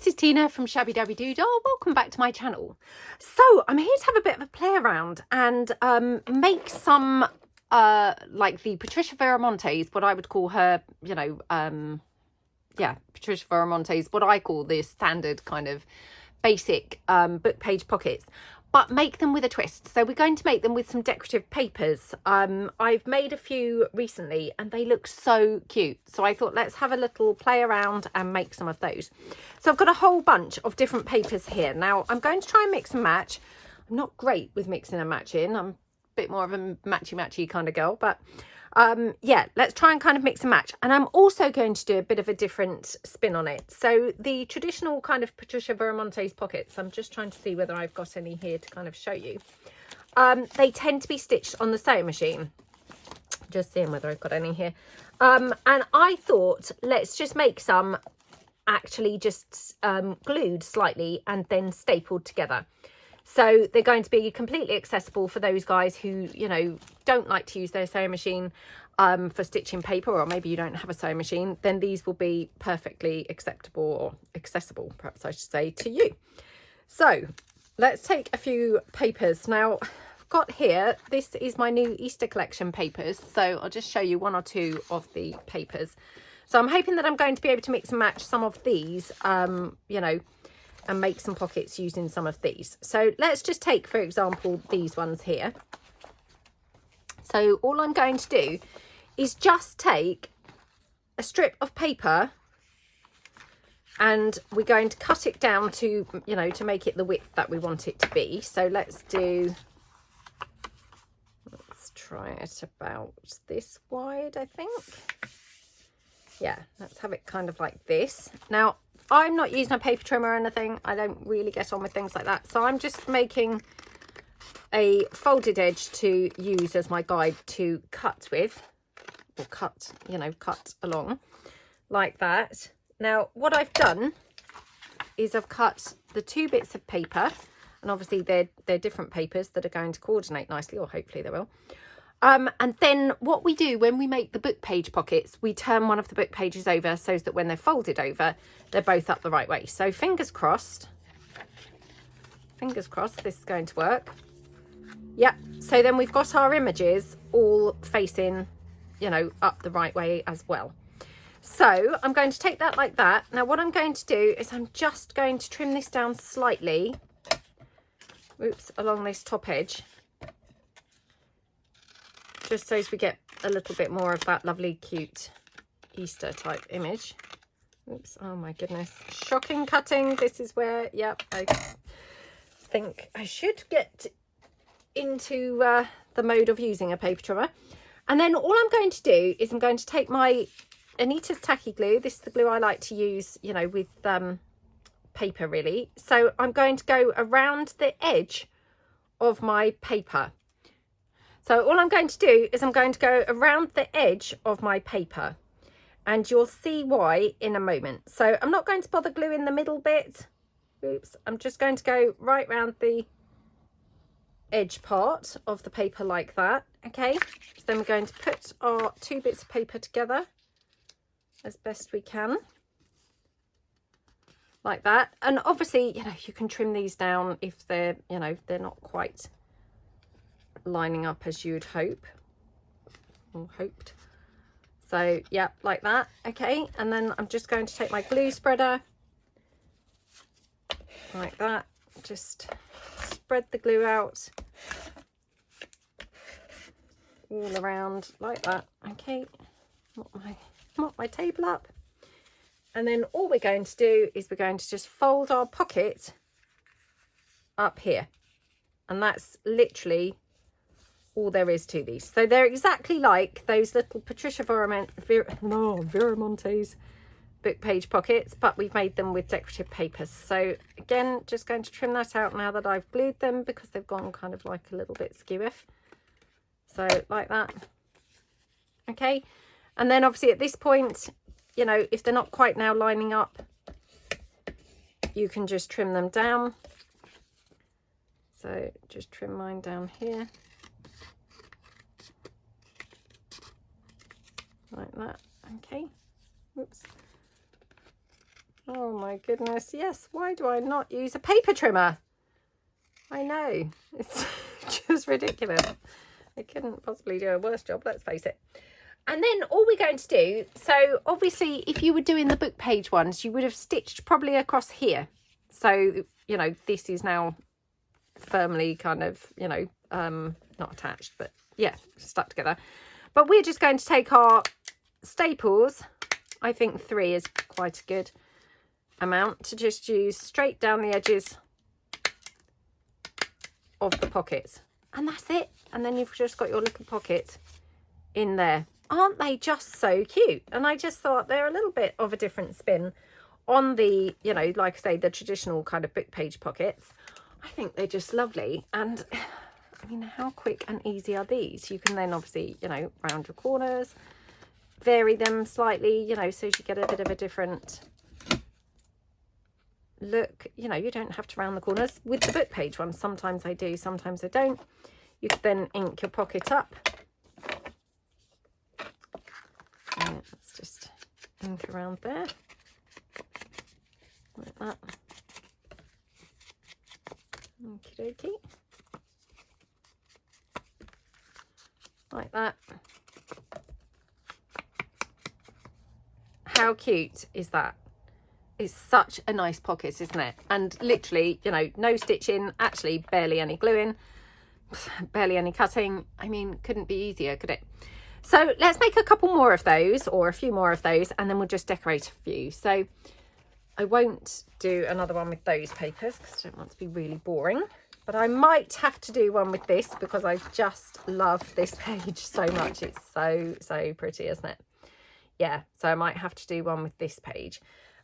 this is Tina from Shabbydabbydoodah. Welcome back to my channel. So I'm here to have a bit of a play around and make some like the Patricia Varimontes, what I would call her, you know, yeah, Patricia Varimontes, what I call the standard kind of basic book page pockets, but make them with a twist. So we're going to make them with some decorative papers. I've made a few recently and they look so cute. So I thought let's have a little play around and make some of those. So I've got a whole bunch of different papers here. Now I'm going to try and mix and match. I'm not great with mixing and matching. I'm a bit more of a matchy kind of girl, but yeah, let's try and kind of mix and match. And I'm also going to do a bit of a different spin on it. So the traditional kind of Patricia Varimontes pockets, I'm just trying to see whether I've got any here to kind of show you. They tend to be stitched on the sewing machine. Just seeing whether I've got any here. And I thought, let's just make some actually just glued slightly and then stapled together. So they're going to be completely accessible for those guys who, you know, don't like to use their sewing machine for stitching paper, or maybe you don't have a sewing machine, then these will be perfectly acceptable or accessible, perhaps I should say, to you. So let's take a few papers. Now I've got here, this is my new Easter collection papers. So I'll just show you one or two of the papers. So I'm hoping that I'm going to be able to mix and match some of these, you know, and make some pockets using some of these. So let's just take, for example, these ones here. So all I'm going to do is just take a strip of paper and we're going to cut it down to, you know, to make it the width that we want it to be. So let's try it about this wide, I think. Yeah, let's have it kind of like this. Now, I'm not using a paper trimmer or anything. I don't really get on with things like that. So I'm just making a folded edge to use as my guide to cut with, or cut, you know, cut along like that. Now, what I've done is I've cut the two bits of paper, and obviously they're different papers that are going to coordinate nicely, or hopefully they will. And then what we do when we make the book page pockets, we turn one of the book pages over so that when they're folded over, they're both up the right way. So fingers crossed this is going to work. Yep. So then we've got our images all facing, you know, up the right way as well. So I'm going to take that like that. Now what I'm going to do is I'm just going to trim this down slightly, oops, along this top edge, just so as we get a little bit more of that lovely cute Easter type image. Oops, oh my goodness, shocking cutting. This is where, yep, I think I should get into the mode of using a paper trimmer. And then all I'm going to do is I'm going to take my Anita's tacky glue. This is the glue I like to use, you know, with paper really. So I'm going to go around the edge of my paper. So all I'm going to do is I'm going to go around the edge of my paper, and you'll see why in a moment. So I'm not going to bother gluing the middle bit. Oops, I'm just going to go right round the edge part of the paper like that. Okay, so then we're going to put our two bits of paper together as best we can like that. And obviously, you know, you can trim these down if they're, you know, they're not quite lining up as you'd hope or hoped. So yeah, like that. Okay, and then I'm just going to take my glue spreader like that, just spread the glue out all around like that. Okay, mop my table up, and then all we're going to do is we're going to just fold our pocket up here, and that's literally all there is to these. So they're exactly like those little Patricia Varimontes book page pockets, but we've made them with decorative papers. So again, just going to trim that out now that I've glued them, because they've gone kind of like a little bit skewiff. So like that. Okay, and then obviously at this point, you know, if they're not quite now lining up, you can just trim them down. So just trim mine down here like that. Okay, whoops. Oh my goodness, yes. Why do I not use a paper trimmer? I know, it's just ridiculous. I couldn't possibly do a worse job, let's face it. And then all we're going to do, so obviously if you were doing the book page ones, you would have stitched probably across here. So, you know, this is now firmly kind of, you know, not attached, but yeah, stuck together. But we're just going to take our staples, I think 3 is quite a good amount, to just use straight down the edges of the pockets. And that's it. And then you've just got your little pocket in there. Aren't they just so cute? And I just thought they're a little bit of a different spin on the, you know, like I say, the traditional kind of book page pockets. I think they're just lovely. And I mean, how quick and easy are these? You can then obviously, you know, round your corners, vary them slightly, you know, so you get a bit of a different look. You know, you don't have to round the corners with the book page ones. Sometimes I do, sometimes I don't. You could then ink your pocket up. So let's just ink around there like that. Okie dokie. Like that. How cute is that? It's such a nice pocket, isn't it? And literally, you know, no stitching, actually barely any gluing, barely any cutting. I mean, couldn't be easier, could it? So let's make a couple more of those, or a few more of those, and then we'll just decorate a few. So I won't do another one with those papers because I don't want to be really boring, but I might have to do one with this because I just love this page so much. It's so pretty, isn't it? Yeah, so I might have to do one with this page.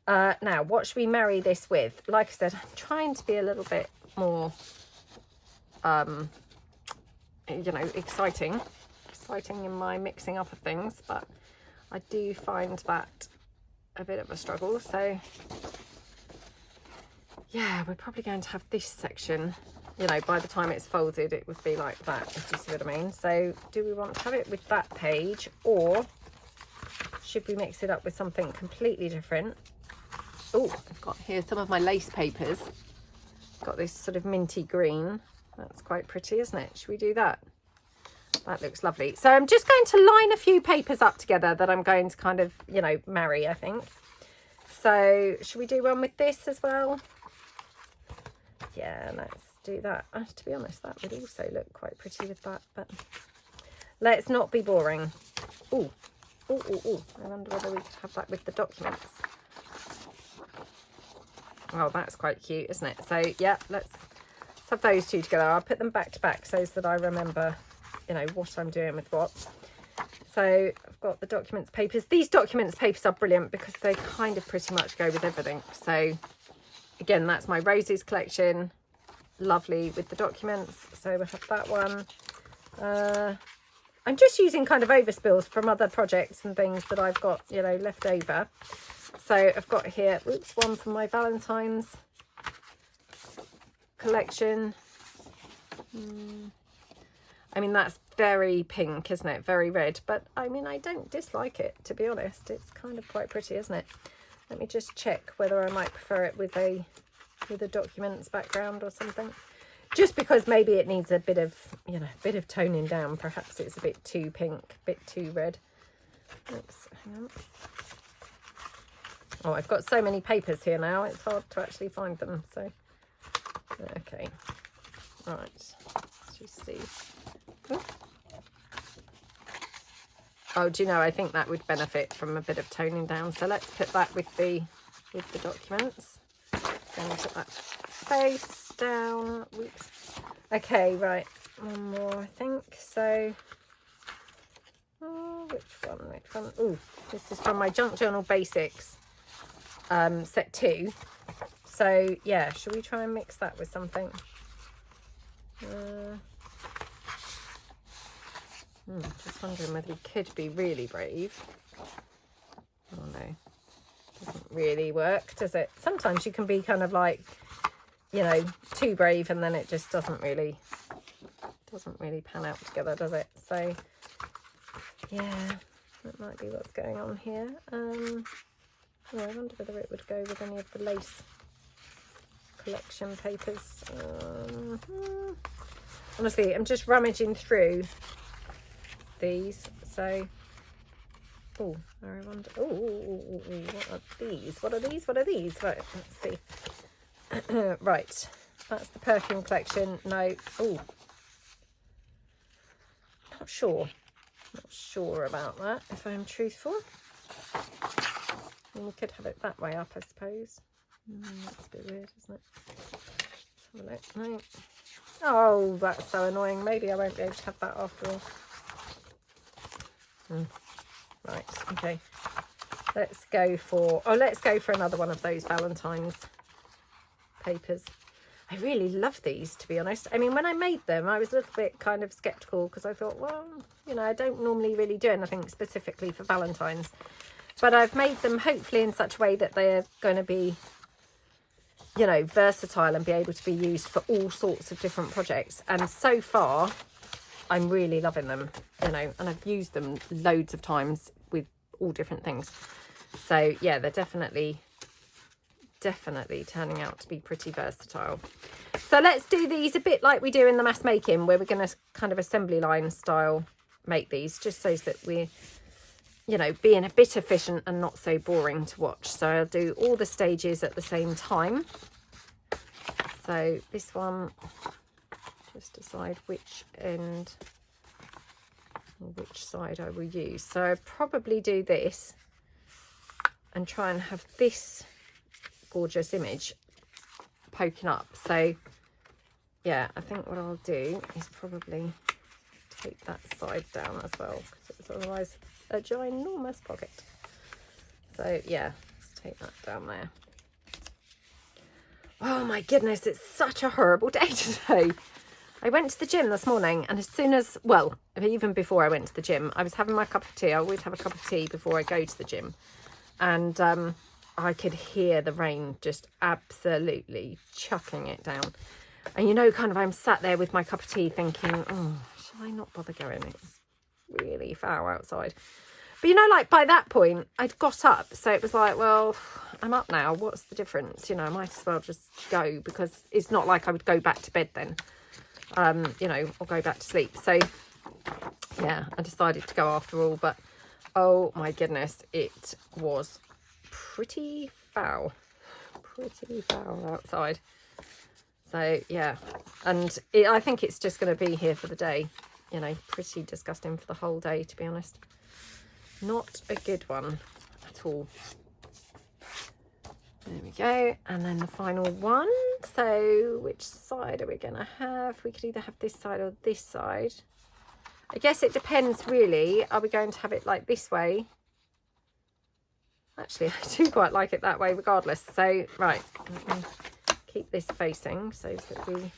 Now, what should we marry this with? Like I said, I'm trying to be a little bit more, you know, exciting in my mixing up of things, but I do find that a bit of a struggle. So yeah, we're probably going to have this section, you know, by the time it's folded it would be like that, if you see what I mean. So do we want to have it with that page, or should we mix it up with something completely different? Oh, I've got here some of my lace papers. Got this sort of minty green. That's quite pretty, isn't it? Should we do that? That looks lovely. So I'm just going to line a few papers up together that I'm going to kind of, you know, marry, I think. So should we do one with this as well? Yeah, let's do that. To be honest, that would also look quite pretty with that, but let's not be boring. Oh, I wonder whether we could have that with the documents. Oh, that's quite cute, isn't it? So yeah, let's have those two together. I'll put them back to back so that I remember, you know, what I'm doing with what. So I've got the documents papers. These documents papers are brilliant because they kind of pretty much go with everything. So again, that's my roses collection. Lovely with the documents. So we'll have that one. I'm just using kind of overspills from other projects and things that I've got, you know, left over. So I've got here, oops, one from my Valentine's collection. I mean, that's very pink, isn't it? Very red, but I mean, I don't dislike it, to be honest. It's kind of quite pretty, isn't it? Let me just check whether I might prefer it with a documents background or something. Just because maybe it needs a bit of, you know, a bit of toning down. Perhaps it's a bit too pink, a bit too red. Oops, hang on. Oh, I've got so many papers here now, it's hard to actually find them. So, okay. Right, let's just see. Oh, do you know, I think that would benefit from a bit of toning down. So let's put that with the documents. Then we'll put that face down. Oops. Okay, right. One more, I think. So, oh, which one? Oh, this is from my Junk Journal Basics set 2. So yeah, should we try and mix that with something? Just wondering whether we could be really brave. Oh no, doesn't really work, does it? Sometimes you can be kind of like, you know, too brave, and then it just doesn't really pan out together, does it? So yeah, that might be what's going on here. Oh, I wonder whether it would go with any of the lace collection papers. Honestly, I'm just rummaging through these. So, oh, I wonder. Oh, what are these? What are these? What are these? Right, let's see. Right, that's the perfume collection. No, oh, not sure about that, if I'm truthful. And we could have it that way up, I suppose. That's a bit weird, isn't it? Let's have a look. No. Oh, that's so annoying. Maybe I won't be able to have that after all. Right, okay. Let's go for another one of those Valentine's papers. I really love these, to be honest. I mean, when I made them, I was a little bit kind of skeptical because I thought, well, you know, I don't normally really do anything specifically for Valentine's. But I've made them hopefully in such a way that they're going to be, you know, versatile and be able to be used for all sorts of different projects. And so far, I'm really loving them, you know, and I've used them loads of times with all different things. So yeah, they're definitely turning out to be pretty versatile. So let's do these a bit like we do in the mass making, where we're going to kind of assembly line style make these, just so that we're, you know, being a bit efficient and not so boring to watch. So I'll do all the stages at the same time. So this one, just decide which end or which side I will use. So I'll probably do this and try and have this gorgeous image poking up. So yeah, I think what I'll do is probably take that side down as well, because it's otherwise a ginormous pocket. So yeah, let's take that down there. Oh my goodness, it's such a horrible day today. I went to the gym this morning, and as soon as, well, even before I went to the gym, I was having my cup of tea. I always have a cup of tea before I go to the gym, and I could hear the rain just absolutely chucking it down. And you know, kind of, I'm sat there with my cup of tea thinking, oh, shall I not bother going? It's really foul outside. But you know, like by that point, I'd got up. So it was like, well, I'm up now. What's the difference? You know, I might as well just go, because it's not like I would go back to bed then, you know, or go back to sleep. So yeah, I decided to go after all. But oh my goodness, it was pretty foul outside. So yeah, and I think it's just going to be here for the day, you know, pretty disgusting for the whole day, to be honest. Not a good one at all. There we go. And then the final one. So which side are we going to have? We could either have this side or this side. I guess it depends really. Are we going to have it like this way? Actually, I do quite like it that way regardless. So, right, let me keep this facing so that we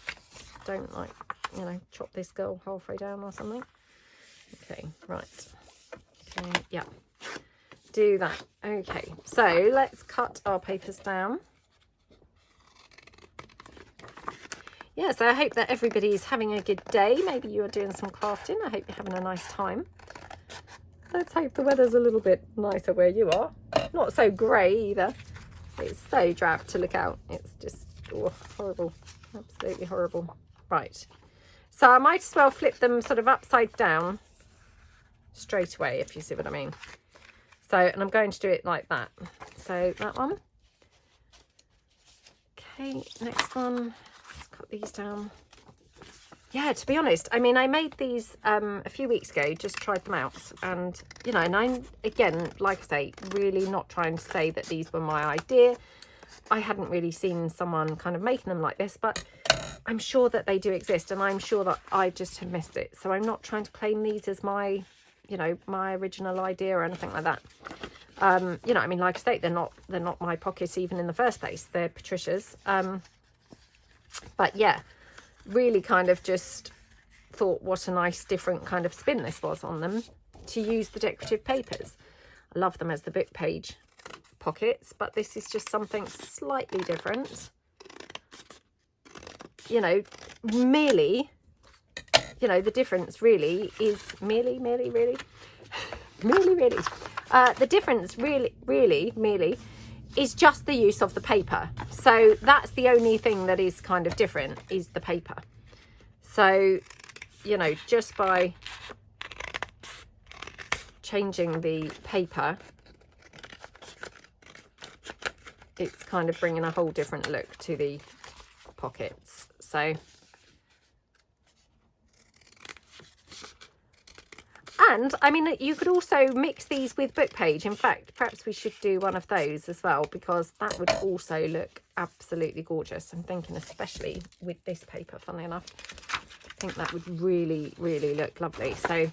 don't, like, you know, chop this girl halfway down or something. Okay, right. Okay, yeah, do that. Okay, so let's cut our papers down. Yeah, so I hope that everybody's having a good day. Maybe you are doing some crafting. I hope you're having a nice time. Let's hope the weather's a little bit nicer where you are. Not so grey either. It's so drab to look out. It's just horrible. Absolutely horrible. Right. So I might as well flip them sort of upside down straight away, if you see what I mean. So, and I'm going to do it like that. So that one. Okay, next one. Let's cut these down. Yeah, to be honest, I mean, I made these a few weeks ago, just tried them out. And, you know, and I'm, again, like I say, really not trying to say that these were my idea. I hadn't really seen someone kind of making them like this, but I'm sure that they do exist. And I'm sure that I just have missed it. So I'm not trying to claim these as my, you know, my original idea or anything like that. You know, I mean, like I say, they're not my pocket even in the first place. They're Patricia's. But yeah, really kind of just thought what a nice different kind of spin this was on them to use the decorative papers. I love them as the book page pockets, but this is just something slightly different. You know, merely, you know, the difference really is merely. The difference really merely is just the use of the paper. So that's the only thing that is kind of different, is the paper. So, you know, just by changing the paper, it's kind of bringing a whole different look to the pockets. So, and I mean, you could also mix these with Bookpage. In fact, perhaps we should do one of those as well, because that would also look absolutely gorgeous. I'm thinking especially with this paper, funnily enough, I think that would really, really look lovely. So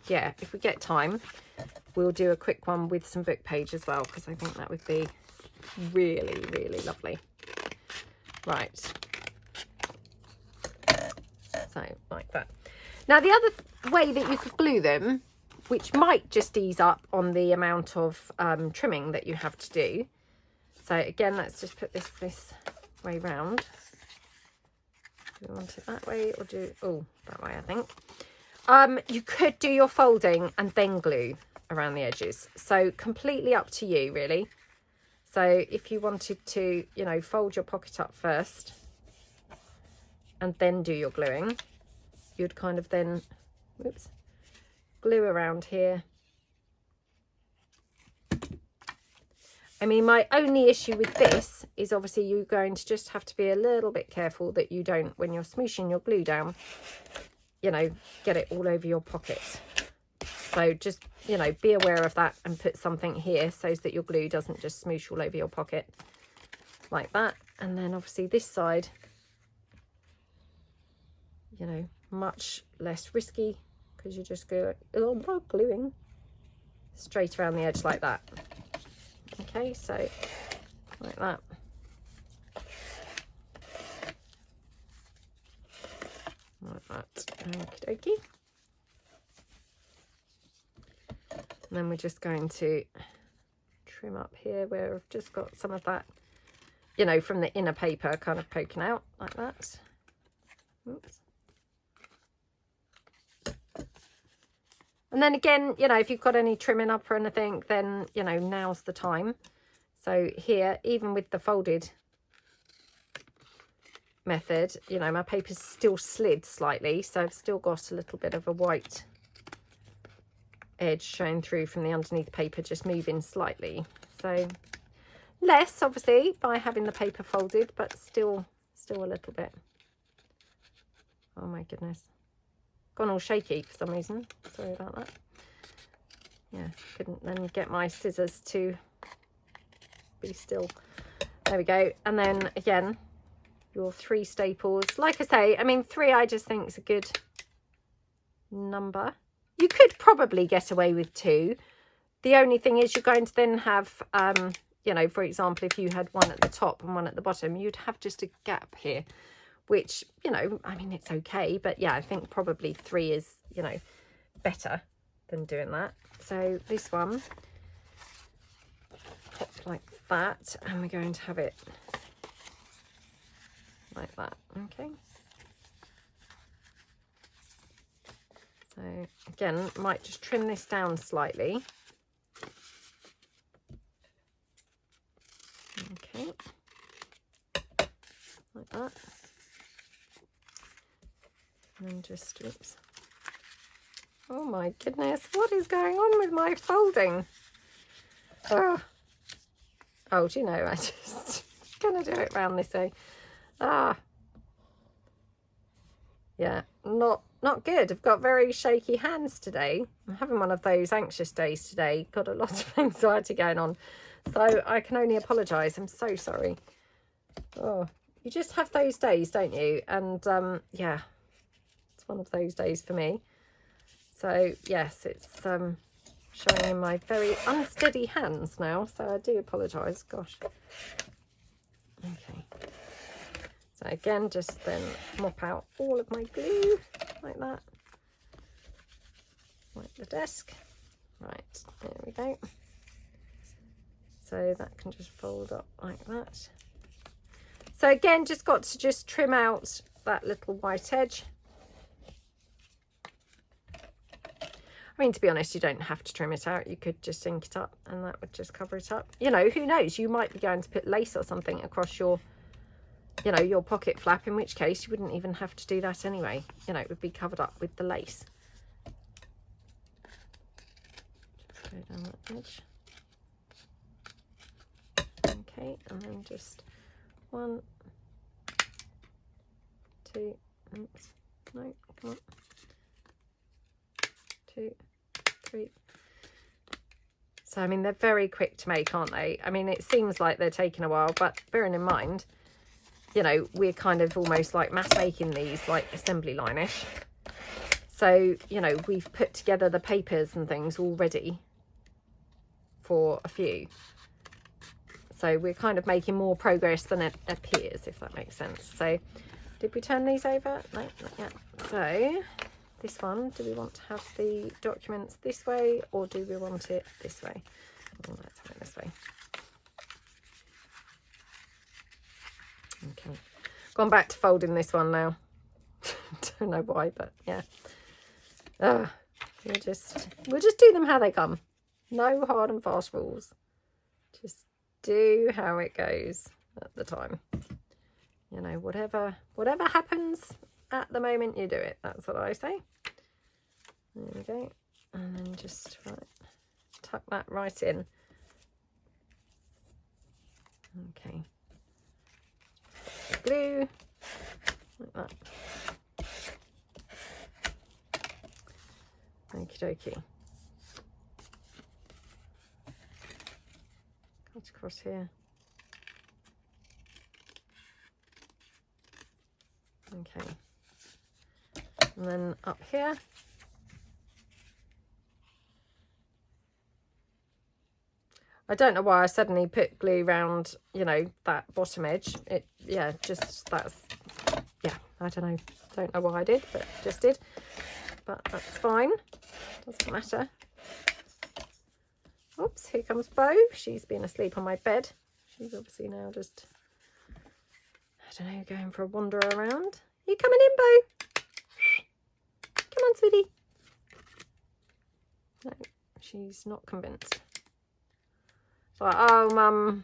yeah, if we get time, we'll do a quick one with some Bookpage as well, because I think that would be really, really lovely. Right. So like that. Now, the other way that you could glue them, which might just ease up on the amount of trimming that you have to do. So again, let's just put this way round. Do we want it that way or do, oh, that way, I think. You could do your folding and then glue around the edges. So completely up to you, really. So if you wanted to, you know, fold your pocket up first and then do your gluing, you'd kind of then, whoops, glue around here. I mean, my only issue with this is obviously you're going to just have to be a little bit careful that you don't, when you're smooshing your glue down, you know, get it all over your pocket. So just, you know, be aware of that and put something here so that your glue doesn't just smoosh all over your pocket like that. And then obviously this side, you know, much less risky, because you just go gluing straight around the edge like that. Okay, so like that. Like that. Okie dokie. And then we're just going to trim up here where I've just got some of that, you know, from the inner paper kind of poking out like that. Oops. And then again, you know, if you've got any trimming up or anything, then, you know, now's the time. So here, even with the folded method, you know, my paper's still slid slightly. So I've still got a little bit of a white edge showing through from the underneath paper, just moving slightly. So less, obviously, by having the paper folded, but still a little bit. Oh my goodness. Gone all shaky for some reason. Sorry about that. Yeah, couldn't then get my scissors to be still. There we go. And then again, your 3 staples. Like I say, I mean, 3 I just think is a good number. You could probably get away with 2. The only thing is you're going to then have, you know, for example, if you had one at the top and one at the bottom, you'd have just a gap here, which, you know, I mean, it's okay. But yeah, I think probably 3 is, you know, better than doing that. So this one, pop like that, and we're going to have it like that. Okay. So again, might just trim this down slightly. Okay. Like that. And then just, oops. Oh my goodness, what is going on with my folding? Oh, do you know, I just gonna do it round this way. Yeah, not good. I've got very shaky hands today. I'm having one of those anxious days today. Got a lot of anxiety going on. So I can only apologise. I'm so sorry. Oh, you just have those days, don't you? And yeah, it's one of those days for me. So yes, it's showing in my very unsteady hands now. So I do apologise. Gosh. Okay. So again, just then mop out all of my glue like that. Like the desk. Right, there we go. So that can just fold up like that. So again, just got to just trim out that little white edge. I mean, to be honest, you don't have to trim it out. You could just ink it up and that would just cover it up. You know, who knows? You might be going to put lace or something across your, you know, your pocket flap, in which case you wouldn't even have to do that anyway. You know, it would be covered up with the lace. Just go down that edge. Okay, and then just 1, 2, oops, no, come on. 2, 3. So, I mean, they're very quick to make, aren't they? I mean, it seems like they're taking a while, but bearing in mind, you know, we're kind of almost like mass making these, like assembly line-ish. So, you know, we've put together the papers and things already for a few. So we're kind of making more progress than it appears, if that makes sense. So, did we turn these over? No, not yet. So, this one, do we want to have the documents this way or do we want it this way? Oh, let's have it this way. Okay, gone back to folding this one now. Don't know why, but yeah. We'll just do them how they come. No hard and fast rules. Just do how it goes at the time. You know, whatever happens at the moment, you do it. That's what I say. There we go. And then just tuck that right in. Okay. Glue like that. Okie dokie. Cut across here. Okay. And then up here. I don't know why I suddenly put glue around, you know, that bottom edge. Yeah, just that's, yeah, I don't know. Don't know why I did, but just did. But that's fine. Doesn't matter. Oops, here comes Bo. She's been asleep on my bed. She's obviously now just, I don't know, going for a wander around. You coming in, Bo? Come on, sweetie. No, she's not convinced. It's like, oh, Mum,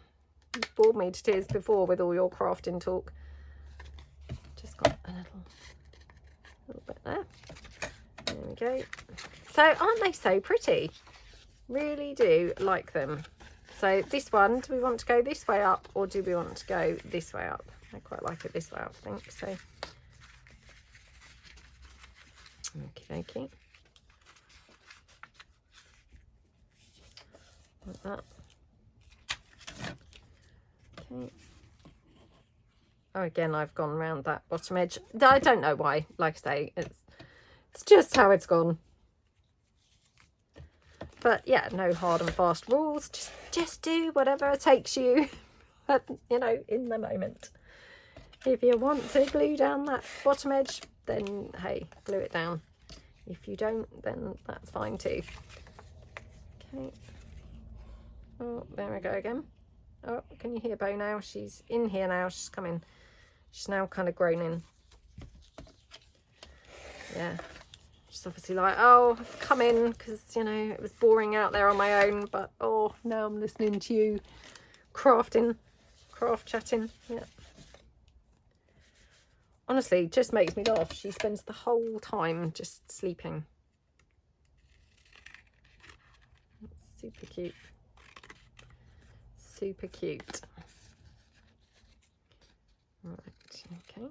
you bored me to tears before with all your crafting talk. Just got a little bit there. There we go. So, aren't they so pretty? Really do like them. So, this one, do we want to go this way up or do we want to go this way up? I quite like it this way up, I think. So, okie dokie. Like that. Okay. Oh, again, I've gone around that bottom edge. I don't know why. Like I say, it's just how it's gone. But yeah, no hard and fast rules. Just do whatever takes you, you know, in the moment. If you want to glue down that bottom edge, then hey, glue it down. If you don't, then that's fine too. Okay. Oh, there we go again. Oh, can you hear Bo now? She's in here now. She's coming. She's now kind of groaning. Yeah. She's obviously like, oh, I've come in because, you know, it was boring out there on my own. But, oh, now I'm listening to you craft chatting. Yeah. Honestly, it just makes me laugh. She spends the whole time just sleeping. It's super cute. Super cute. Right, okay.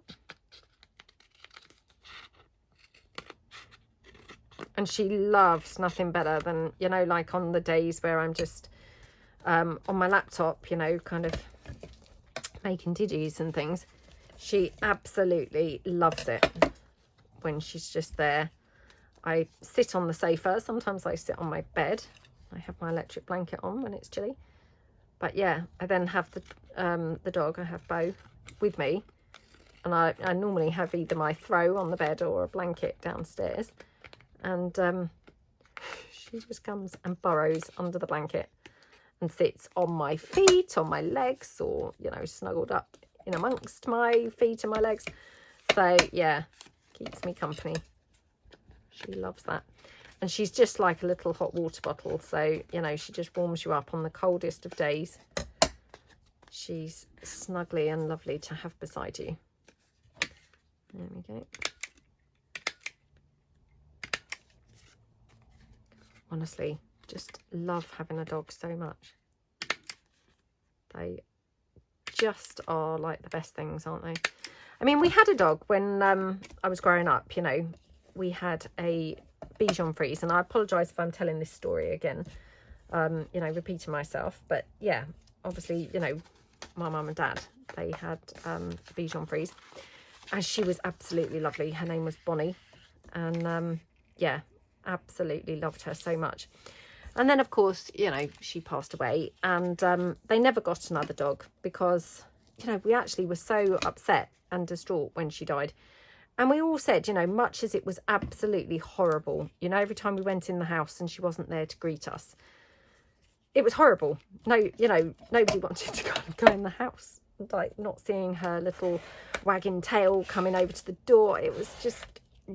And she loves nothing better than, you know, like on the days where I'm just on my laptop, you know, kind of making digis and things. She absolutely loves it when she's just there. I sit on the sofa. Sometimes I sit on my bed. I have my electric blanket on when it's chilly. But yeah, I then have the dog, I have Bo, with me. And I normally have either my throw on the bed or a blanket downstairs. And she just comes and burrows under the blanket and sits on my feet, on my legs, or, you know, snuggled up in amongst my feet and my legs. So yeah, keeps me company. She loves that. And she's just like a little hot water bottle. So, you know, she just warms you up on the coldest of days. She's snuggly and lovely to have beside you. There we go. Honestly, just love having a dog so much. They just are like the best things, aren't they? I mean, we had a dog when I was growing up, you know. We had a Bichon Frise, and I apologise if I'm telling this story again, you know, repeating myself. But yeah, obviously, you know, my mum and dad, they had a Bichon Frise, and she was absolutely lovely. Her name was Bonnie, and yeah, absolutely loved her so much. And then, of course, you know, she passed away, and they never got another dog because, you know, we actually were so upset and distraught when she died. And we all said, you know, much as it was absolutely horrible, you know, every time we went in the house and she wasn't there to greet us, it was horrible. No, you know, nobody wanted to kind of go in the house, like not seeing her little wagging tail coming over to the door. It was just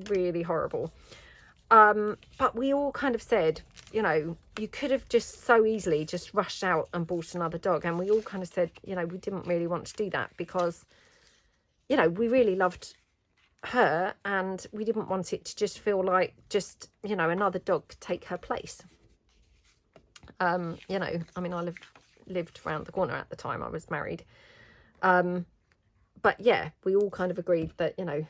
really horrible. But we all kind of said, you know, you could have just so easily just rushed out and bought another dog. And we all kind of said, you know, we didn't really want to do that because, you know, we really loved her and we didn't want it to just feel like just, you know, another dog could take her place. You know, I mean, I lived around the corner at the time. I was married. But yeah, we all kind of agreed that, you know,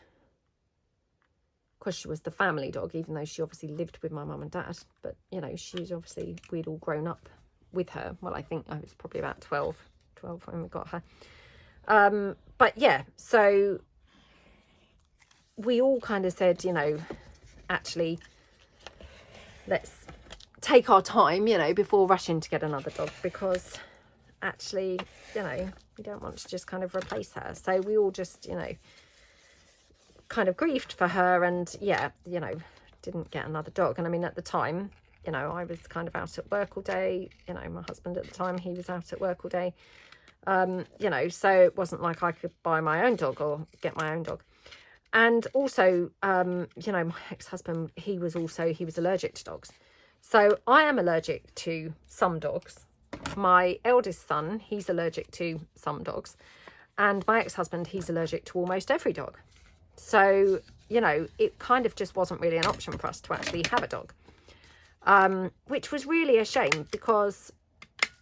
because she was the family dog, even though she obviously lived with my mum and dad, but you know, she's obviously, we'd all grown up with her. Well, I think I was probably about 12 when we got her. But yeah, so we all kind of said, you know, actually, let's take our time, you know, before rushing to get another dog, because actually, you know, we don't want to just kind of replace her. So we all just, you know, kind of grieved for her, and yeah, you know, didn't get another dog. And I mean, at the time, you know, I was kind of out at work all day, you know, my husband at the time, he was out at work all day, you know, so it wasn't like I could buy my own dog or get my own dog. And also, you know, my ex-husband, he was allergic to dogs. So I am allergic to some dogs. My eldest son, he's allergic to some dogs, and my ex-husband, he's allergic to almost every dog. So, you know, it kind of just wasn't really an option for us to actually have a dog, which was really a shame because,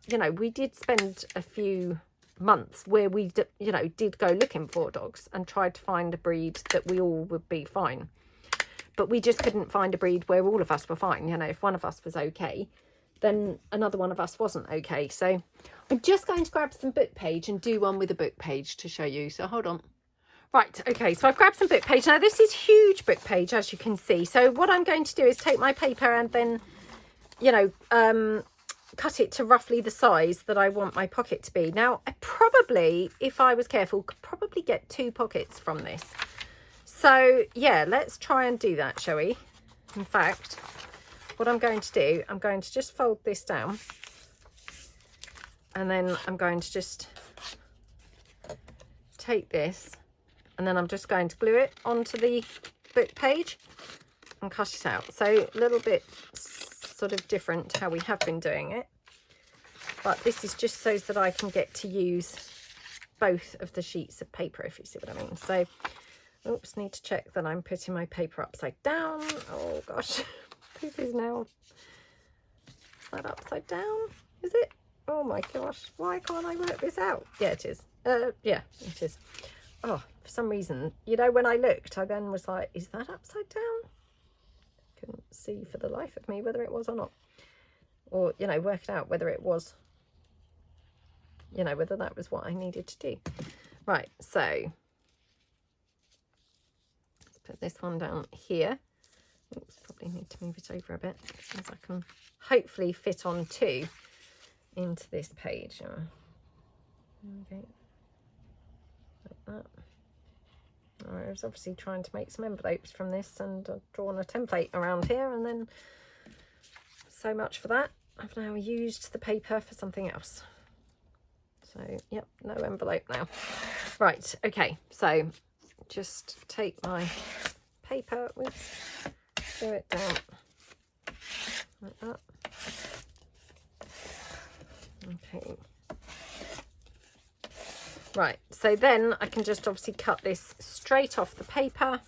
you know, we did spend a few months where we, you know, did go looking for dogs and tried to find a breed that we all would be fine. But we just couldn't find a breed where all of us were fine. You know, if one of us was okay, then another one of us wasn't okay. So I'm just going to grab some Bookpage and do one with a Bookpage to show you. So hold on. Right, okay, so I've grabbed some Bookpage. Now, this is huge Bookpage, as you can see. So what I'm going to do is take my paper and then, you know, cut it to roughly the size that I want my pocket to be. Now, I probably, if I was careful, could probably get 2 pockets from this. So, yeah, let's try and do that, shall we? In fact, what I'm going to do, I'm going to just fold this down. And then I'm going to just take this. And then I'm just going to glue it onto the Bookpage and cut it out. So a little bit sort of different to how we have been doing it. But this is just so that I can get to use both of the sheets of paper, if you see what I mean. So, oops, need to check that I'm putting my paper upside down. Oh gosh, this is now, is that upside down? Is it? Oh my gosh, why can't I work this out? Yeah, it is. Yeah, it is. Oh, for some reason, you know, when I looked, I then was like, is that upside down? Couldn't see for the life of me whether it was or not. Or, you know, work it out whether it was, you know, whether that was what I needed to do. Right, so let's put this one down here. Oops, probably need to move it over a bit, since I can hopefully fit on 2 into this page. There we go. Like that. I was obviously trying to make some envelopes from this, and I've drawn a template around here, and then so much for that. I've now used the paper for something else. So, yep, no envelope now. Right, okay, so just take my paper, glue it down like that. Okay. Right, so then I can just obviously cut this straight off the paper.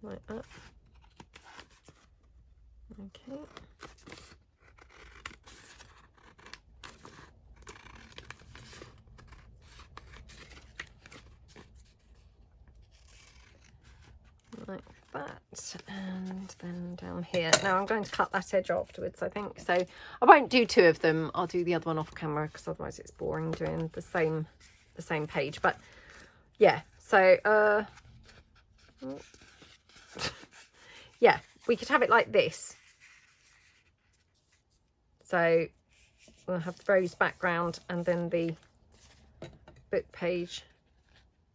Like that. Okay. Like that, and then down here. Now I'm going to cut that edge afterwards, I think. So I won't do two of them. I'll do the other one off camera because otherwise it's boring doing the same page. But yeah, so yeah, we could have it like this. So we'll have the rose background and then the book page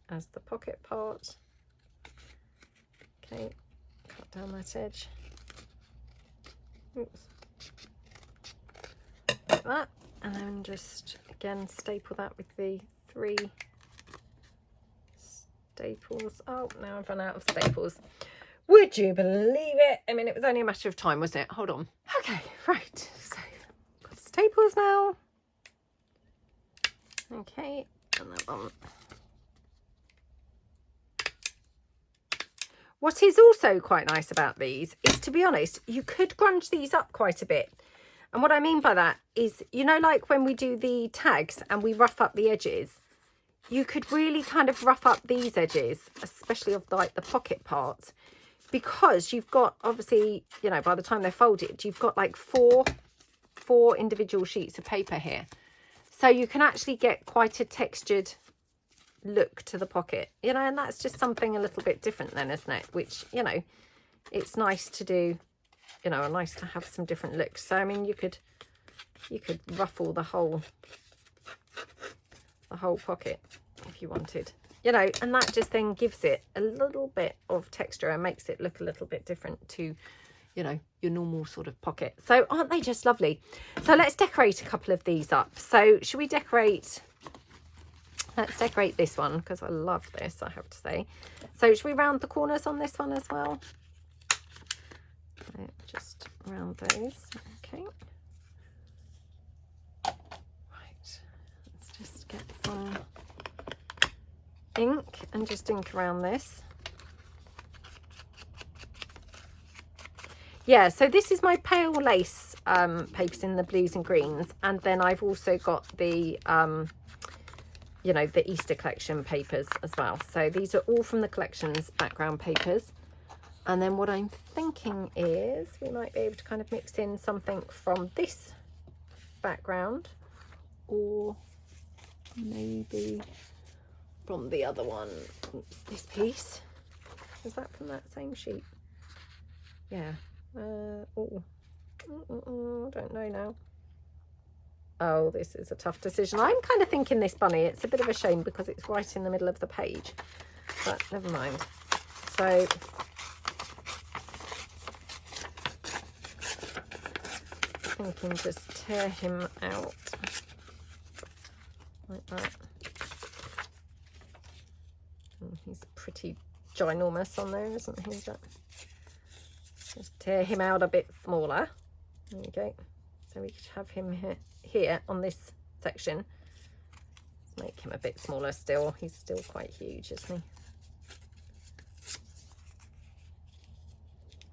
as the pocket part. Okay, cut down that edge. Oops. Like that, and then just again staple that with the 3 staples. Oh, now I've run out of staples. Would you believe it? I mean, it was only a matter of time, wasn't it? Hold on. Okay, right. So, got the staples now. Okay, and that one. What is also quite nice about these is, to be honest, you could grunge these up quite a bit. And what I mean by that is, you know, like when we do the tags and we rough up the edges, you could really kind of rough up these edges, especially of like the pocket parts, because you've got, obviously, you know, by the time they're folded, you've got like four individual sheets of paper here. So you can actually get quite a textured look to the pocket, you know, and that's just something a little bit different then, isn't it? Which, you know, it's nice to do, you know, nice to have some different looks. So I mean, you could ruffle the whole pocket if you wanted, you know, and that just then gives it a little bit of texture and makes it look a little bit different to, you know, your normal sort of pocket. So aren't they just lovely? So let's decorate a couple of these up. So should we decorate? Let's decorate this one because I love this, I have to say. So should we round the corners on this one as well? So just round those. Okay. Right. Let's just get some ink and just ink around this. Yeah, so this is my pale lace papers in the blues and greens. And then I've also got the you know, the Easter collection papers as well. So these are all from the collection's background papers. And then what I'm thinking is we might be able to kind of mix in something from this background, or maybe from the other one. Oops, this piece. Is that from that same sheet? Yeah. Oh, I don't know now. Oh, this is a tough decision. I'm kind of thinking this bunny. It's a bit of a shame because it's right in the middle of the page, but never mind. So I think I can just tear him out like that. Oh, he's pretty ginormous on there, isn't he? But just tear him out a bit smaller. There you go. So we could have him here on this section. Make him a bit smaller still. He's still quite huge, isn't he?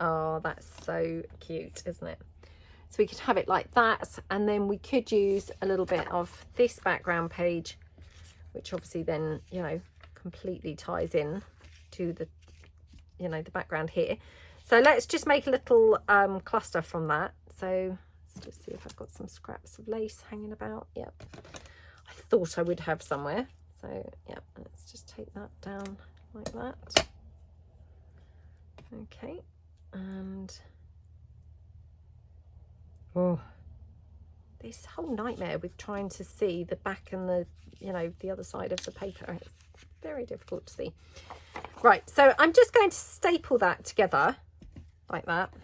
Oh, that's so cute, isn't it? So we could have it like that, and then we could use a little bit of this background page, which obviously then, you know, completely ties in to the, you know, the background here. So let's just make a little cluster from that. So let's just see if I've got some scraps of lace hanging about. Yep, I thought I would have somewhere. So yeah, let's just take that down like that. Okay, and oh, this whole nightmare with trying to see the back and the, you know, the other side of the paper. It's very difficult to see. Right, so I'm just going to staple that together like that.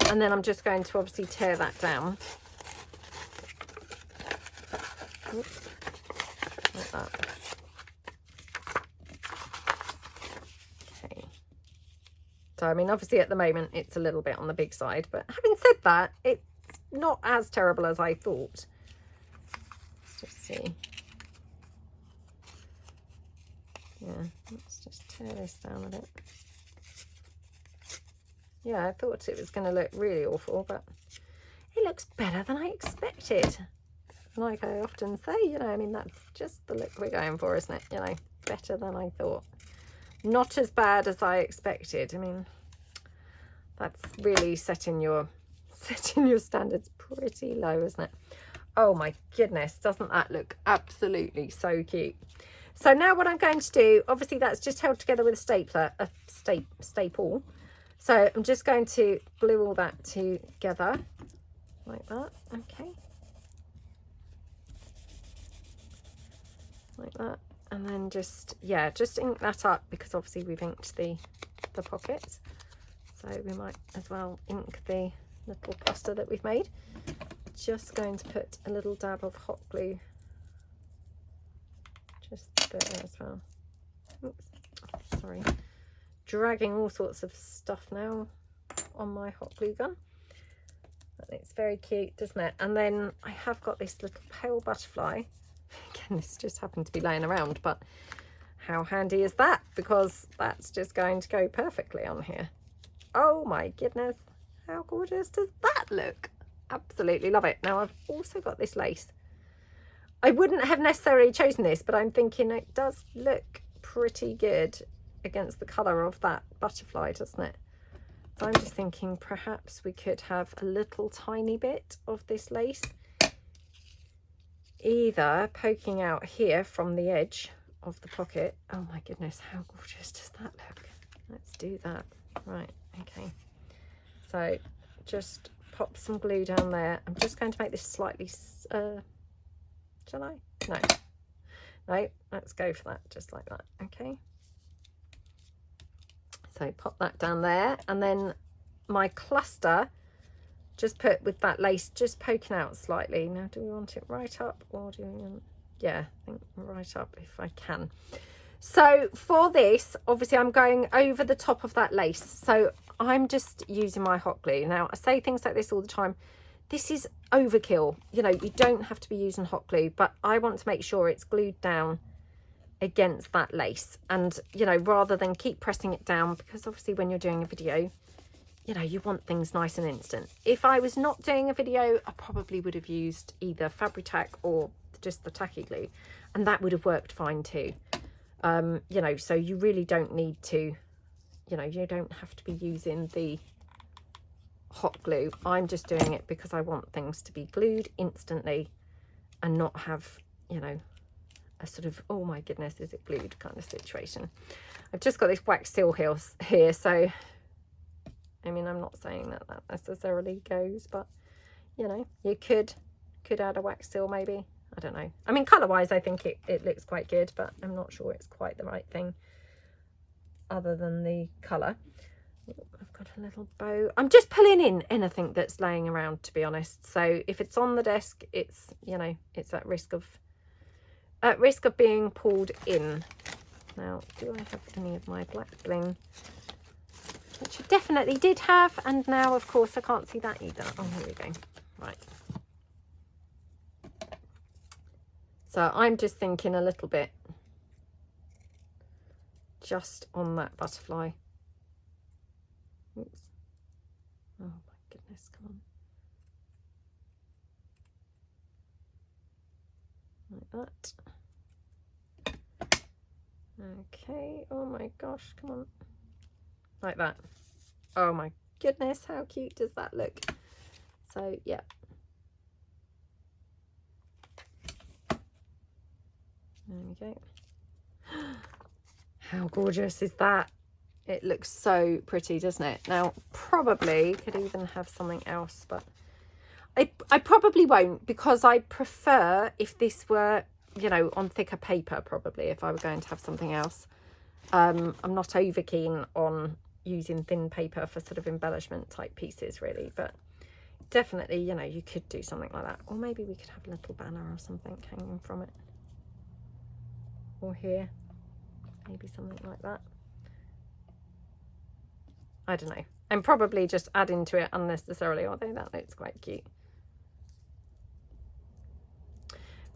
And then I'm just going to obviously tear that down. Oops. Like that. So, I mean, obviously at the moment it's a little bit on the big side, but having said that, it's not as terrible as I thought. Let's just see. Yeah, let's just tear this down a bit. Yeah, I thought it was going to look really awful, but it looks better than I expected. Like I often say, you know, I mean, that's just the look we're going for, isn't it? You know, better than I thought. Not as bad as I expected. I mean, that's really setting your standards pretty low, isn't it? Oh my goodness, doesn't that look absolutely so cute? So now what I'm going to do, obviously that's just held together with a stapler, a staple. So I'm just going to glue all that together like that. Okay. Like that. And then just, yeah, just ink that up because obviously we've inked the pockets. So we might as well ink the little cluster that we've made. Just going to put a little dab of hot glue just there as well. Oops, sorry. Dragging all sorts of stuff now on my hot glue gun. And it's very cute, doesn't it? And then I have got this little pale butterfly. Again, this just happened to be laying around, but how handy is that? Because that's just going to go perfectly on here. Oh my goodness, how gorgeous does that look? Absolutely love it. Now I've also got this lace. I wouldn't have necessarily chosen this, but I'm thinking it does look pretty good against the colour of that butterfly, doesn't it? So I'm just thinking perhaps we could have a little tiny bit of this lace either poking out here from the edge of the pocket. Oh my goodness, how gorgeous does that look? Let's do that. Right, okay. So just pop some glue down there. I'm just going to make this slightly, shall I? No, let's go for that, just like that, okay. So pop that down there, and then my cluster, just put with that lace just poking out slightly. Now, do we want it right up or do we want, yeah, I think right up if I can. So for this, obviously I'm going over the top of that lace. So I'm just using my hot glue. Now, I say things like this all the time. This is overkill. You know, you don't have to be using hot glue, but I want to make sure it's glued down against that lace. And, you know, rather than keep pressing it down, because obviously when you're doing a video, you know, you want things nice and instant. If I was not doing a video, I probably would have used either Fabri-Tac or just the tacky glue, and that would have worked fine too. You know, so you really don't need to, you know, you don't have to be using the hot glue. I'm just doing it because I want things to be glued instantly and not have, you know, a sort of, oh my goodness, is it glued kind of situation. I've just got this wax seal here, so I mean, I'm not saying that that necessarily goes, but you know, you could add a wax seal maybe. I don't know. I mean, colour wise, I think it looks quite good, but I'm not sure it's quite the right thing other than the colour. I've got a little bow. I'm just pulling in anything that's laying around, to be honest. So if it's on the desk, it's, you know, it's at risk of being pulled in. Now, do I have any of my black bling? Which I definitely did have, and now of course I can't see that either. Oh, here we go. Right. So I'm just thinking a little bit just on that butterfly. Oops. Oh my goodness, come on. Like that. Okay, oh my gosh, come on. Like that. Oh my goodness, how cute does that look? So, yeah. There we go. How gorgeous is that? It looks so pretty, doesn't it? Now, probably could even have something else, but I probably won't, because I prefer if this were, you know, on thicker paper, probably, if I were going to have something else. I'm not over keen on using thin paper for sort of embellishment type pieces, really, but definitely, you know, you could do something like that. Or maybe we could have a little banner or something hanging from it. Or here, maybe something like that. I don't know. I'm probably just adding to it unnecessarily, although that looks quite cute.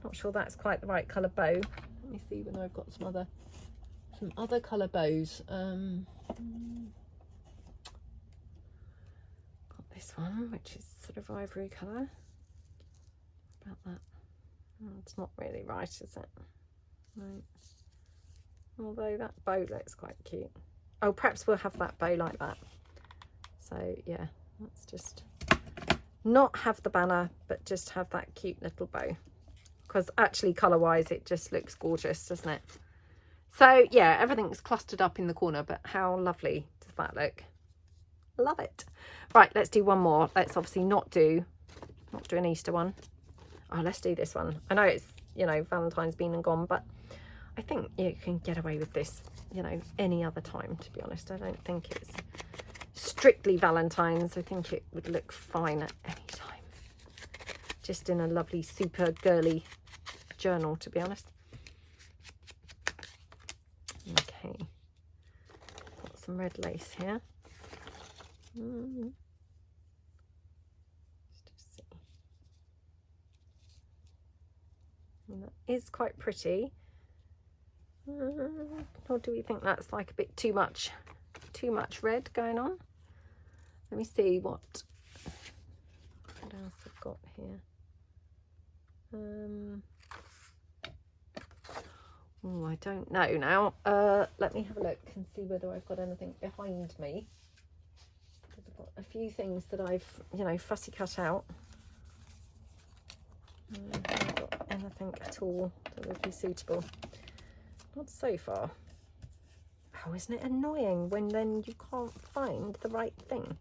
Not sure that's quite the right colour bow. Let me see whether I've got some other colour bows. Got this one, which is sort of ivory colour. About that. Oh, it's not really right, is it? Right. Although that bow looks quite cute. Oh, perhaps we'll have that bow like that. So yeah, let's just not have the banner, but just have that cute little bow. Because actually colour-wise, it just looks gorgeous, doesn't it? So yeah, everything's clustered up in the corner, but how lovely does that look? Love it. Right, let's do one more. Let's obviously not do an Easter one. Oh, let's do this one. I know it's, you know, Valentine's been and gone, but I think you can get away with this, you know, any other time, to be honest. I don't think it's strictly Valentine's. I think it would look fine at any time. Just in a lovely, super girly journal, to be honest. Okay. Got some red lace here. Let's see. And that is quite pretty. Or do we think that's like a bit too much red going on? Let me see what else I've got here. Oh, I don't know now. Let me have a look and see whether I've got anything behind me. I've got a few things that I've, you know, fussy cut out. I haven't got anything at all that would be suitable. Not so far. Oh, isn't it annoying when then you can't find the right thing?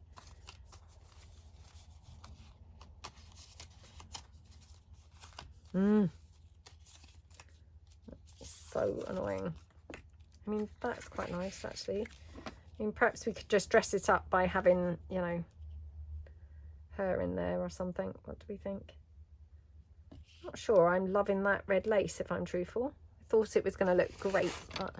That's so annoying. I mean, that's quite nice actually. I mean, perhaps we could just dress it up by having, you know, her in there or something. What do we think? Not sure. I'm loving that red lace, if I'm truthful. I thought it was going to look great, but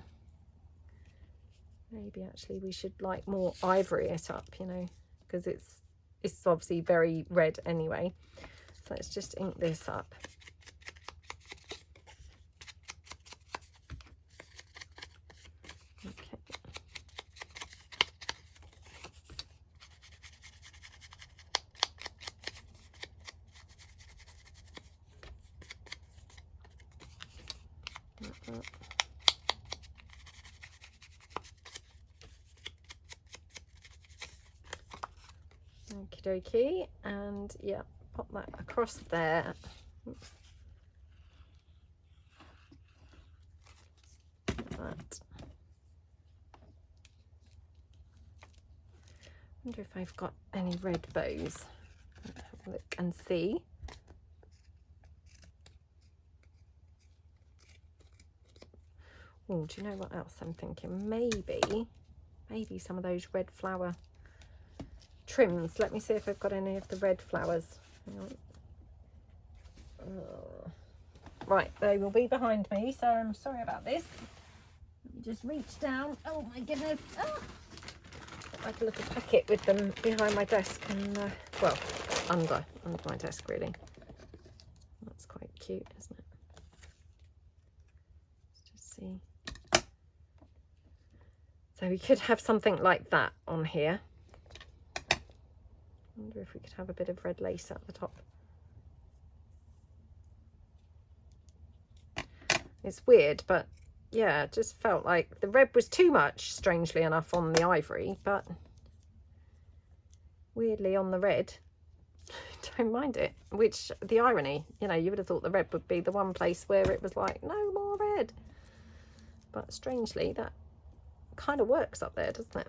maybe actually we should like more ivory it up, you know, because it's obviously very red anyway. So let's just ink this up. Okie dokie, and yeah, pop that across there. Oops. Like that. Wonder if I've got any red bows. Let's have a look and see. Oh, do you know what else I'm thinking? Maybe some of those red flower trims. Let me see if I've got any of the red flowers. Hang on. Right, they will be behind me, so I'm sorry about this. Let me just reach down. Oh my goodness. Ah! Like a little packet with them behind my desk and well, under my desk really. That's quite cute, isn't it? Let's just see. So we could have something like that on here. I wonder if we could have a bit of red lace at the top. It's weird, but yeah, it just felt like the red was too much, strangely enough, on the ivory, but weirdly on the red, don't mind it. Which, the irony, you know, you would have thought the red would be the one place where it was like, no more red. But strangely, that kind of works up there, doesn't it?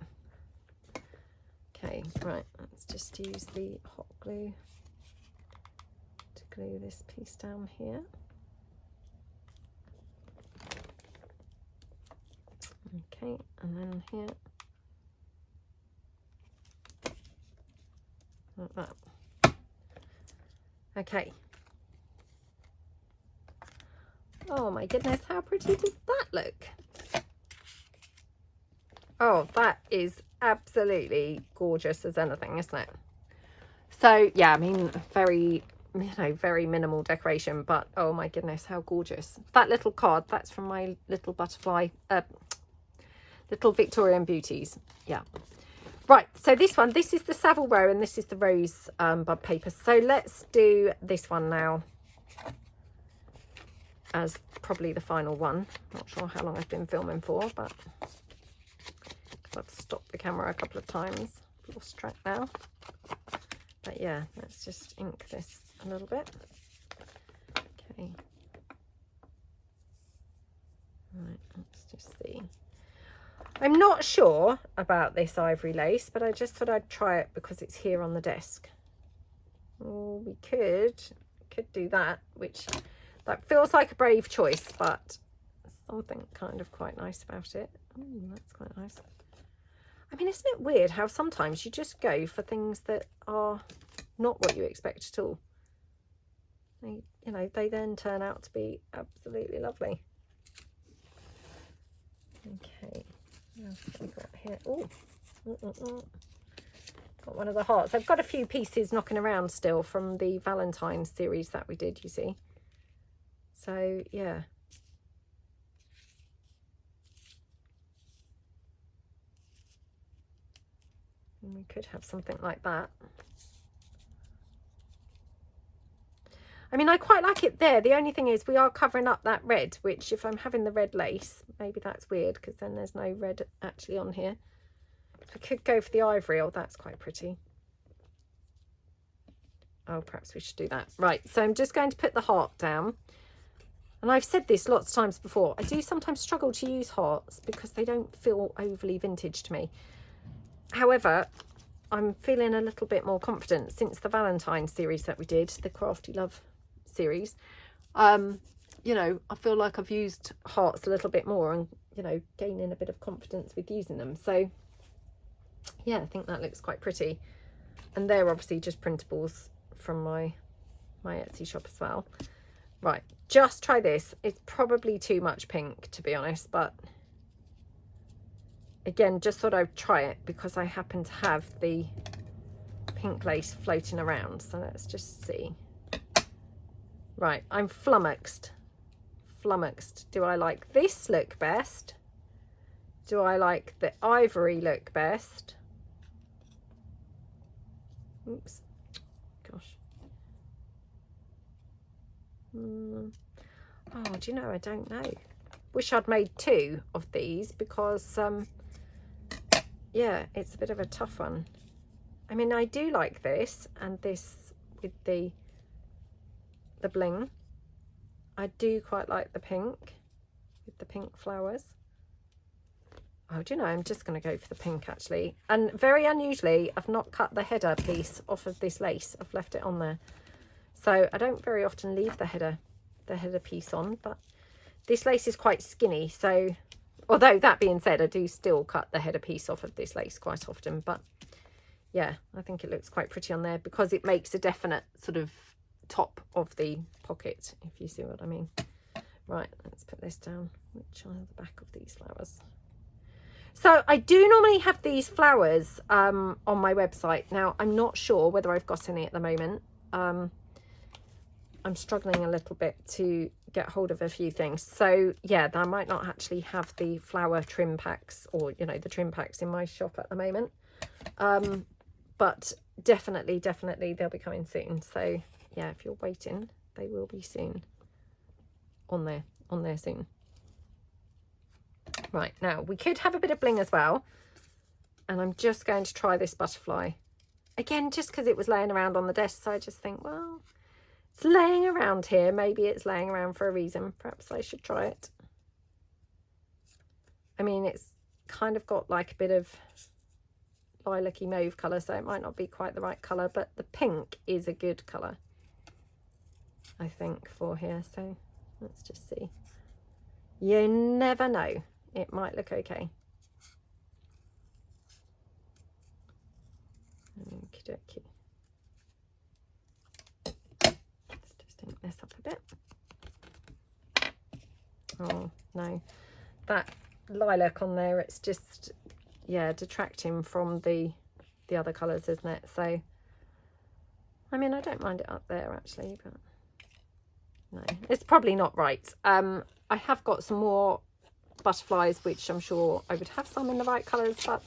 Okay, right, let's just use the hot glue to glue this piece down here. Okay, and then here, like that. Okay. Oh my goodness, how pretty does that look? Oh, that is absolutely gorgeous as anything, isn't it? So yeah, I mean, very, you know, very minimal decoration, but oh my goodness, how gorgeous. That little card, that's from my little butterfly, little Victorian Beauties. Yeah. Right, so this one, this is the Savile Row and this is the Rose bud paper. So let's do this one now as probably the final one. Not sure how long I've been filming for, but I've stopped the camera a couple of times. Lost track now. But yeah, let's just ink this a little bit. Okay. Right, let's just see. I'm not sure about this ivory lace, but I just thought I'd try it because it's here on the desk. Oh, we could do that, which that feels like a brave choice, but something kind of quite nice about it. Ooh, that's quite nice. I mean, isn't it weird how sometimes you just go for things that are not what you expect at all? They, you know, they then turn out to be absolutely lovely. Okay. What have we got here? Oh, got one of the hearts. I've got a few pieces knocking around still from the Valentine's series that we did, you see. So yeah. And we could have something like that. I mean, I quite like it there. The only thing is we are covering up that red, which if I'm having the red lace, maybe that's weird because then there's no red actually on here. I could go for the ivory. Oh, that's quite pretty. Oh, perhaps we should do that. Right, so I'm just going to put the heart down. And I've said this lots of times before. I do sometimes struggle to use hearts because they don't feel overly vintage to me. However, I'm feeling a little bit more confident since the Valentine's series that we did, the Crafty Love series. You know, I feel like I've used hearts a little bit more and, you know, gaining a bit of confidence with using them. So yeah, I think that looks quite pretty. And they're obviously just printables from my Etsy shop as well. Right, just try this. It's probably too much pink, to be honest, but again, just thought I'd try it because I happen to have the pink lace floating around. So let's just see. Right, I'm flummoxed. Do I like this look best? Do I like the ivory look best? Oops, gosh. Oh, do you know, I don't know. Wish I'd made two of these because yeah, it's a bit of a tough one. I mean, I do like this and this with the bling. I do quite like the pink with the pink flowers. Oh, do you know, I'm just going to go for the pink actually. And very unusually, I've not cut the header piece off of this lace. I've left it on there. So I don't very often leave the header piece on, but this lace is quite skinny. So although that being said, I do still cut the header piece off of this lace quite often. But yeah, I think it looks quite pretty on there because it makes a definite sort of top of the pocket, if you see what I mean. Right, let's put this down. Which are the back of these flowers? So I do normally have these flowers on my website. Now, I'm not sure whether I've got any at the moment. I'm struggling a little bit to get hold of a few things. So yeah, I might not actually have the flower trim packs or, you know, the trim packs in my shop at the moment. But definitely they'll be coming soon. So yeah, if you're waiting, they will be soon on there soon. Right, now we could have a bit of bling as well. And I'm just going to try this butterfly. Again, just because it was laying around on the desk. So I just think, well, it's laying around here. Maybe it's laying around for a reason. Perhaps I should try it. I mean, it's kind of got like a bit of lilac-y mauve colour, so it might not be quite the right colour, but the pink is a good colour, I think, for here. So let's just see. You never know. It might look okay. Okie dokie. Let's just ink this up a bit. Oh no, that lilac on there, it's just, yeah, detracting from the other colours, isn't it? So, I mean, I don't mind it up there actually, but no, it's probably not right. I have got some more butterflies, which I'm sure I would have some in the right colours, but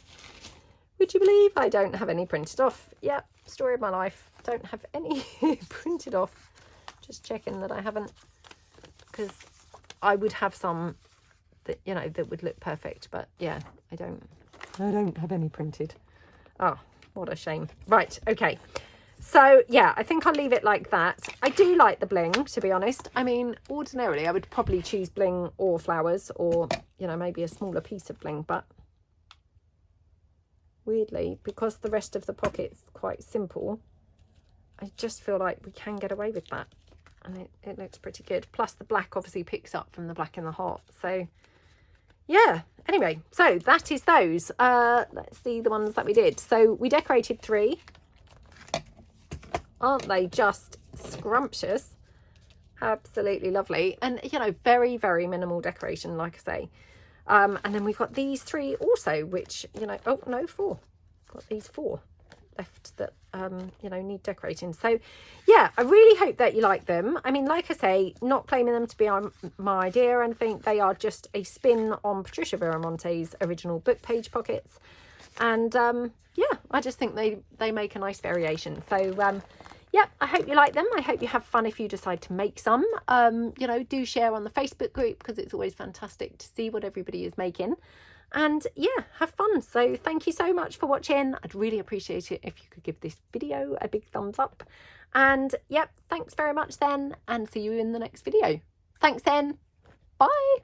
would you believe I don't have any printed off? Yep, story of my life. Don't have any printed off. Just checking that I haven't, because I would have some that, you know, that would look perfect, but yeah, I don't have any printed. Oh, what a shame. Right, okay. So yeah, I think I'll leave it like that. I do like the bling, to be honest. I mean, ordinarily I would probably choose bling or flowers, or, you know, maybe a smaller piece of bling, but weirdly, because the rest of the pocket's quite simple, I just feel like we can get away with that, and it looks pretty good. Plus the black obviously picks up from the black in the heart, so yeah. Anyway, so that is those. Let's see the ones that we did. So we decorated 3. Aren't they just scrumptious? Absolutely lovely. And, you know, very, very minimal decoration, like I say. And then we've got these 3 also, which, you know, oh, no, 4. Got these 4 left that, you know, need decorating. So, yeah, I really hope that you like them. I mean, like I say, not claiming them to be my idea or anything. They are just a spin on Patricia Varimontes' original Bookpage pockets. And, yeah, I just think they make a nice variation. So, yeah, I hope you like them. I hope you have fun if you decide to make some. You know, do share on the Facebook group, because it's always fantastic to see what everybody is making. And yeah, have fun. So thank you so much for watching. I'd really appreciate it if you could give this video a big thumbs up. And yep, thanks very much then, and see you in the next video. Thanks then. Bye.